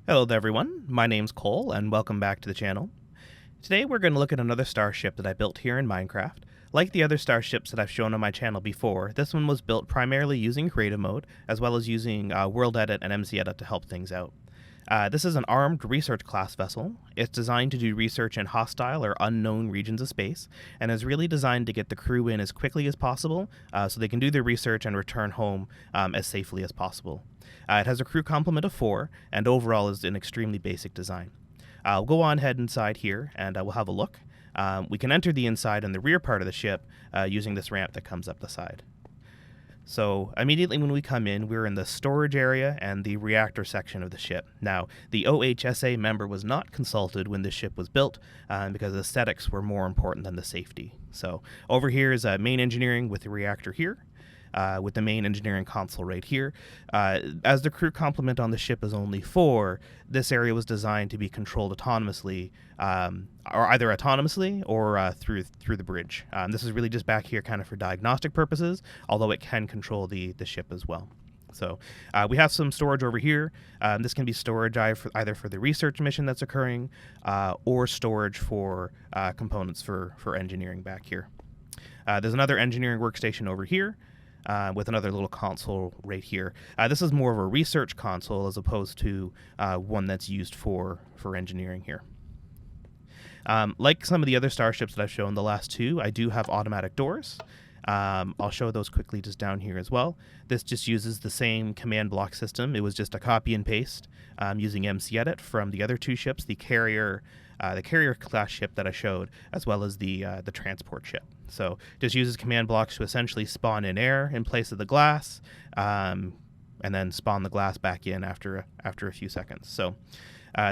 Hello there everyone, my name's Cole and welcome back to the channel. Today we're going to look at another starship that I built here in Minecraft. Like the other starships that I've shown on my channel before, this one was built primarily using creative mode, as well as using World Edit and MC Edit to help things out. This is an armed research class vessel. It's designed to do research in hostile or unknown regions of space, and is really designed to get the crew in as quickly as possible so they can do their research and return home as safely as possible. It has a crew complement of 4, and overall is an extremely basic design. We'll go on ahead inside here, and we'll have a look. We can enter the inside and the rear part of the ship using this ramp that comes up the side. So immediately when we come in, we're in the storage area and the reactor section of the ship. Now, the OHSA member was not consulted when the ship was built because aesthetics were more important than the safety. So over here is main engineering with the reactor here. With the main engineering console right here. As the crew complement on the ship is only 4, this area was designed to be controlled autonomously, or either autonomously or through the bridge. This is really just back here kind of for diagnostic purposes, although it can control the ship as well. So we have some storage over here. This can be storage either for the research mission that's occurring or storage for components for engineering back here. There's another engineering workstation over here. With another little console right here. This is more of a research console as opposed to one that's used for engineering here. Like some of the other starships that I've shown, the last 2, I do have automatic doors. I'll show those quickly just down here as well. This just uses the same command block system. It was just a copy and paste using MC Edit from the other 2 ships, the carrier class ship that I showed, as well as the transport ship. So just uses command blocks to essentially spawn in air in place of the glass, and then spawn the glass back in after a few seconds. So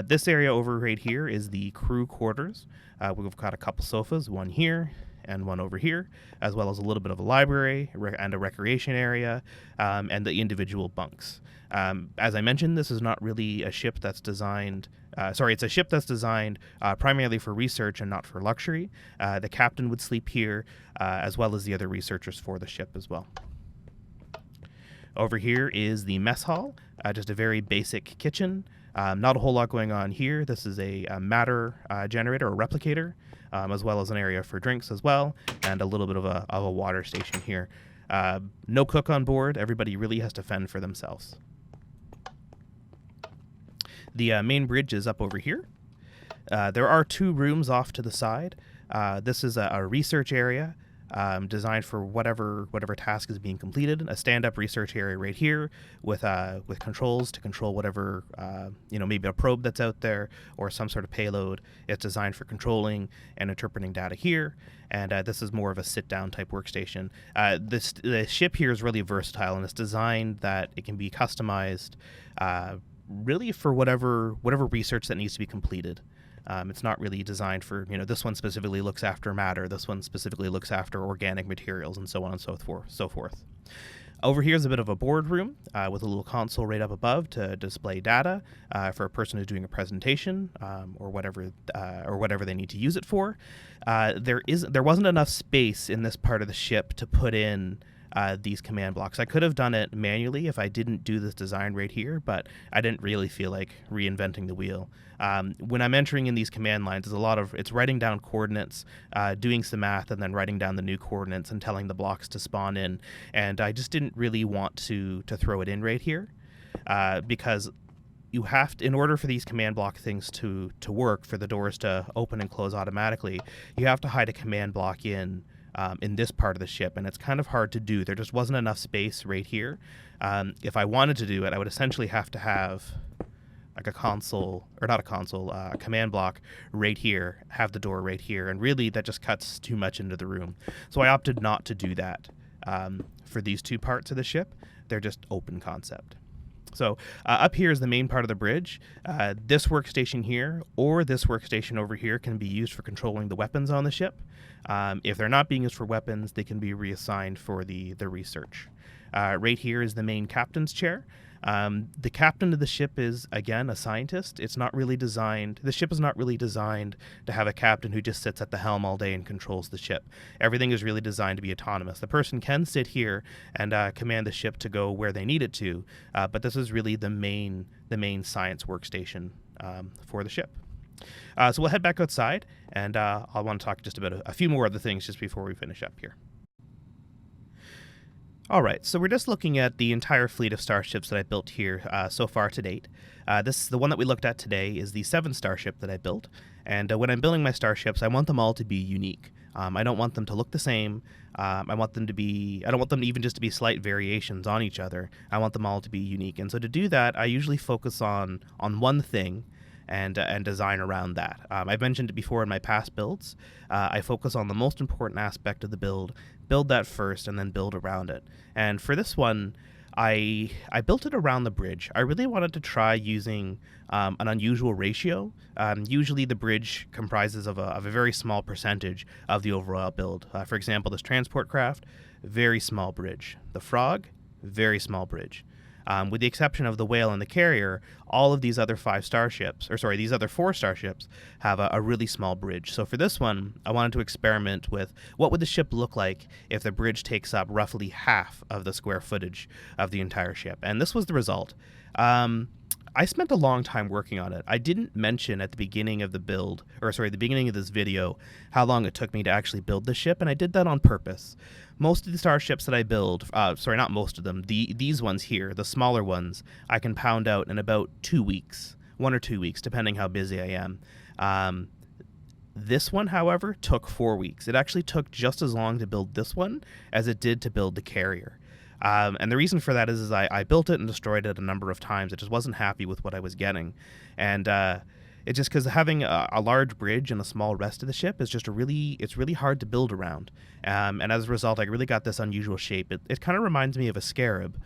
this area over right here is the crew quarters. We've got a couple sofas, one here and one over here, as well as a little bit of a library and a recreation area, and the individual bunks. As I mentioned, this is not really a ship that's designed. It's a ship that's designed primarily for research and not for luxury. The captain would sleep here, as well as the other researchers for the ship as well. Over here is the mess hall, just a very basic kitchen. Not a whole lot going on here. This is a matter generator or replicator, as well as an area for drinks as well, and a little bit of a water station here. No cook on board. Everybody really has to fend for themselves. The main bridge is up over here. There are 2 rooms off to the side. This is a research area designed for whatever task is being completed. A stand-up research area right here with controls to control whatever maybe a probe that's out there or some sort of payload. It's designed for controlling and interpreting data here. And this is more of a sit-down type workstation. The ship here is really versatile, and it's designed that it can be customized really for whatever research that needs to be completed. It's not really designed for, this one specifically looks after matter, this one specifically looks after organic materials, and so on and so forth. Over here is a bit of a boardroom with a little console right up above to display data for a person who's doing a presentation or whatever they need to use it for. There wasn't enough space in this part of the ship to put in these command blocks. I could have done it manually if I didn't do this design right here, but I didn't really feel like reinventing the wheel. When I'm entering in these command lines, it's writing down coordinates, doing some math, and then writing down the new coordinates and telling the blocks to spawn in. And I just didn't really want to throw it in right here because you have to, in order for these command block things to work, for the doors to open and close automatically, you have to hide a command block in this part of the ship, and it's kind of hard to do. There just wasn't enough space right here. If I wanted to do it, I would essentially have to have like a command block right here, have the door right here, and really that just cuts too much into the room. So I opted not to do that for these 2 parts of the ship. They're just open concept. So up here is the main part of the bridge. This workstation here or this workstation over here can be used for controlling the weapons on the ship. If they're not being used for weapons, they can be reassigned for the research. Right here is the main captain's chair. The captain of the ship is, again, a scientist. It's not really designed, the ship is not really designed to have a captain who just sits at the helm all day and controls the ship. Everything is really designed to be autonomous. The person can sit here and command the ship to go where they need it to, but this is really the main science workstation for the ship. So we'll head back outside, and I want to talk just about a few more other things just before we finish up here. All right, so we're just looking at the entire fleet of starships that I built here so far to date. The one that we looked at today is the 7th starship that I built, and when I'm building my starships, I want them all to be unique. I don't want them to look the same. I don't want them to even just to be slight variations on each other. I want them all to be unique, and so to do that, I usually focus on one thing and design around that. I've mentioned it before in my past builds. I focus on the most important aspect of the build that first, and then build around it. And for this one, I built it around the bridge. I really wanted to try using an unusual ratio. Usually the bridge comprises of a very small percentage of the overall build. For example, this transport craft, very small bridge. The frog, very small bridge. With the exception of the whale and the carrier, all of these other 4 starships have a really small bridge. So for this one, I wanted to experiment with what would the ship look like if the bridge takes up roughly half of the square footage of the entire ship. And this was the result. I spent a long time working on it. I didn't mention at the beginning of the beginning of this video, how long it took me to actually build the ship, and I did that on purpose. Most of the starships that I build, not most of them, these ones here, the smaller ones, I can pound out in about 2 weeks, 1 or 2 weeks, depending how busy I am. This one, however, took 4 weeks. It actually took just as long to build this one as it did to build the carrier. And the reason for that is I built it and destroyed it a number of times. I just wasn't happy with what I was getting. And it's just because having a large bridge and a small rest of the ship is just it's really hard to build around. And as a result, I really got this unusual shape. It kind of reminds me of a scarab,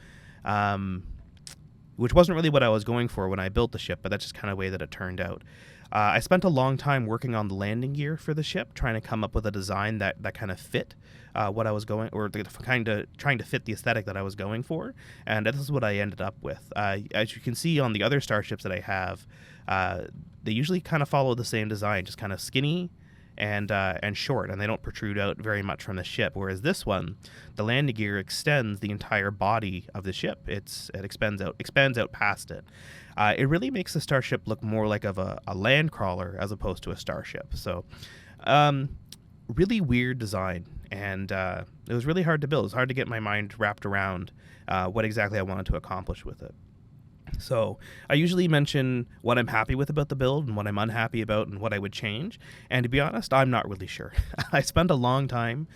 which wasn't really what I was going for when I built the ship, but that's just kind of the way that it turned out. I spent a long time working on the landing gear for the ship, trying to come up with a design that kind of fit what I was going, or kind of trying to fit the aesthetic that I was going for, and this is what I ended up with. As you can see on the other starships that I have, they usually kind of follow the same design, just kind of skinny and short, and they don't protrude out very much from the ship. Whereas this one, the landing gear extends the entire body of the ship. It expands out past it. It really makes the starship look more like of a land crawler as opposed to a starship. So, really weird design, and it was really hard to build. It was hard to get my mind wrapped around what exactly I wanted to accomplish with it. So I usually mention what I'm happy with about the build and what I'm unhappy about and what I would change. And to be honest, I'm not really sure. I spent a long time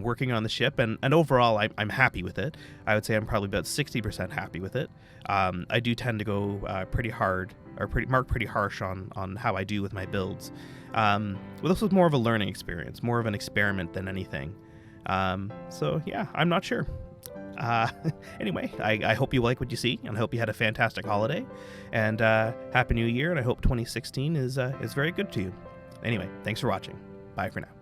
working on the ship, and overall I'm happy with it. I would say I'm probably about 60% happy with it. I do tend to go pretty hard, or pretty harsh on how I do with my builds. Well, this was more of a learning experience, more of an experiment than anything. So yeah, I'm not sure. Anyway, I hope you like what you see, and I hope you had a fantastic holiday, and Happy New Year, and I hope 2016 is very good to you. Anyway, thanks for watching. Bye for now.